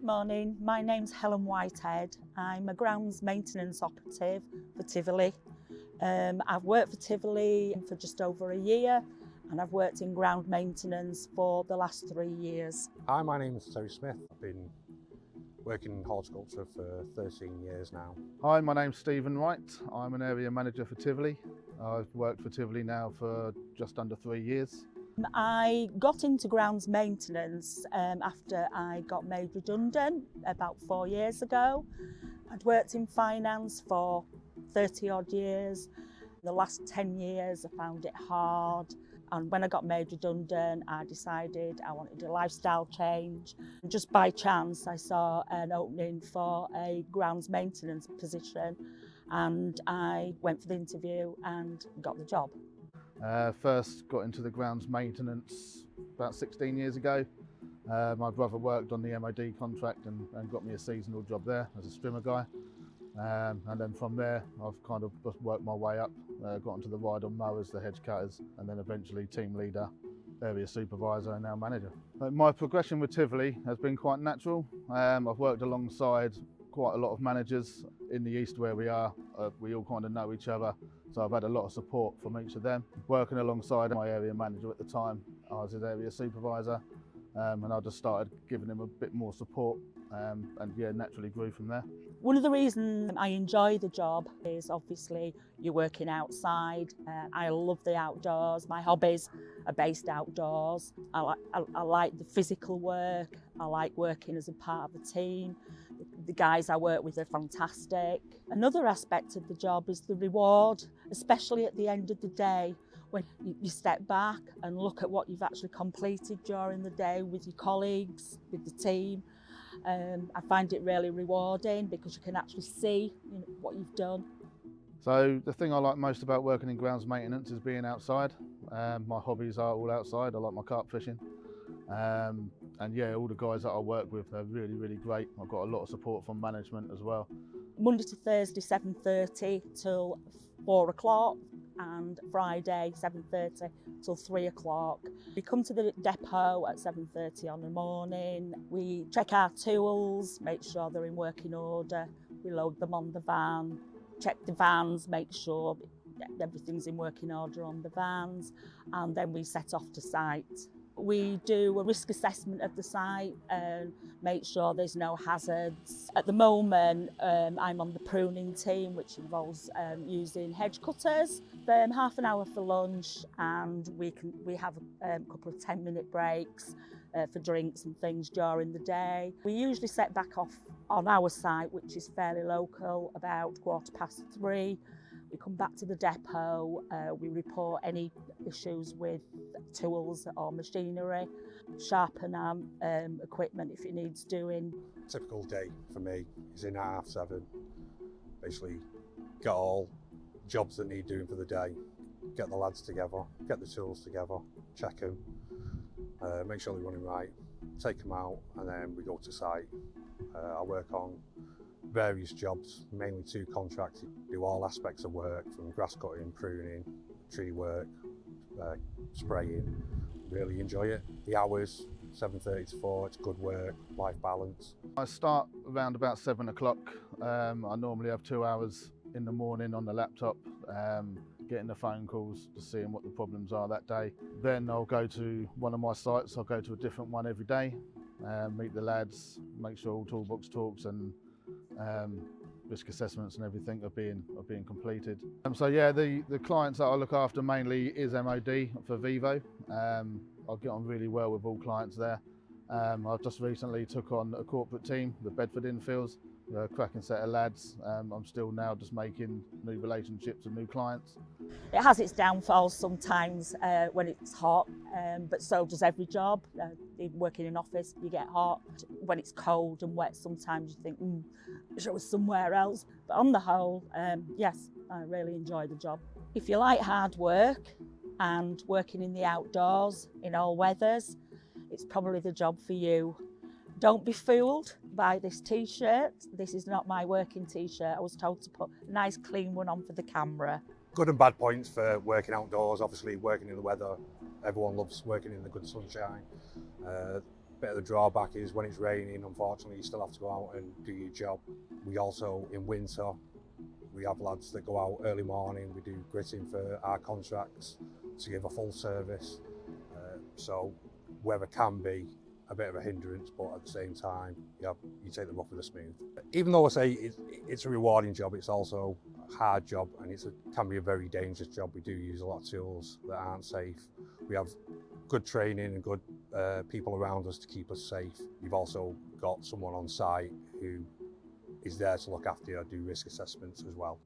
Good morning, my name's Helen Whitehead. I'm a grounds maintenance operative for Tivoli. I've worked for Tivoli for just over a year and I've worked in ground maintenance for the last 3 years. Hi, my name is Terry Smith. I've been working in horticulture for 13 years now. Hi, my name's Stephen Wright. I'm an area manager for Tivoli. I've worked for Tivoli now for just under 3 years. I got into grounds maintenance after I got made redundant about 4 years ago. I'd worked in finance for 30 odd years. The last 10 years I found it hard, and when I got made redundant I decided I wanted a lifestyle change. Just by chance I saw an opening for a grounds maintenance position and I went for the interview and got the job. First got into the grounds maintenance about 16 years ago. My brother worked on the MOD contract and got me a seasonal job there as a strimmer guy. And then from there I've kind of just worked my way up, got onto the ride-on mowers, the hedge cutters, and then eventually team leader, area supervisor and now manager. My progression with Tivoli has been quite natural. I've worked alongside quite a lot of managers in the east where we are. We all kind of know each other, so I've had a lot of support from each of them. Working alongside my area manager at the time, I was his area supervisor, and I just started giving him a bit more support and yeah, naturally grew from there. One of the reasons I enjoy the job is obviously you're working outside. I love the outdoors. My hobbies are based outdoors. I like the physical work. I like working as a part of a team. The guys I work with are fantastic. Another aspect of the job is the reward, especially at the end of the day when you step back and look at what you've actually completed during the day with your colleagues, with the team. I find it really rewarding because you can actually see what you've done. So the thing I like most about working in grounds maintenance is being outside. My hobbies are all outside. I like my carp fishing. And yeah, all the guys that I work with are really, really great. I've got a lot of support from management as well. Monday to Thursday 7:30 till 4 o'clock and Friday 7:30 till 3 o'clock. We come to the depot at 7:30 on the morning. We check our tools, make sure they're in working order. We load them on the van, check the vans, make sure everything's in working order on the vans, and then we set off to site. We do a risk assessment of the site and make sure there's no hazards. At the moment, I'm on the pruning team, which involves using hedge cutters. Half an hour for lunch, and we have a couple of 10-minute breaks for drinks and things during the day. We usually set back off on our site, which is fairly local, about 3:15. We come back to the depot, we report any issues with tools or machinery, sharpen our equipment if it needs doing. Typical day for me is in at 7:30. Basically get all jobs that need doing for the day, get the lads together, get the tools together, check them, make sure they're running right, take them out, and then we go to site. I work on various jobs, mainly 2 contracts, do all aspects of work from grass cutting, pruning, tree work, spraying. Really enjoy it. The hours, 7:30 to 4, it's good work, life balance. I start around about 7 o'clock. I normally have 2 hours in the morning on the laptop, getting the phone calls, just seeing what the problems are that day. Then I'll go to one of my sites, I'll go to a different one every day, meet the lads, make sure all toolbox talks and risk assessments and everything are being completed. So yeah, the clients that I look after mainly is MOD for Vivo. I get on really well with all clients there. I've just recently took on a corporate team, the Bedford Infields, a cracking set of lads. I'm still now just making new relationships and new clients. It has its downfalls sometimes when it's hot, but so does every job. Even working in an office, you get hot. When it's cold and wet, sometimes you think, I wish I was somewhere else. But on the whole, yes, I really enjoy the job. If you like hard work and working in the outdoors in all weathers, it's probably the job for you. Don't be fooled by this t-shirt. This is not my working t-shirt. I was told to put a nice clean one on for the camera. Good and bad points for working outdoors. Obviously working in the weather, everyone loves working in the good sunshine. Bit of the drawback is when it's raining, unfortunately, you still have to go out and do your job. We also, in winter, we have lads that go out early morning. We do gritting for our contracts to give a full service. So weather can be a bit of a hindrance, but at the same time, you take the rough with the smooth. Even though I say it's a rewarding job, it's also a hard job, and it can be a very dangerous job. We do use a lot of tools that aren't safe. We have good training and good people around us to keep us safe. You've also got someone on site who is there to look after you, do risk assessments as well.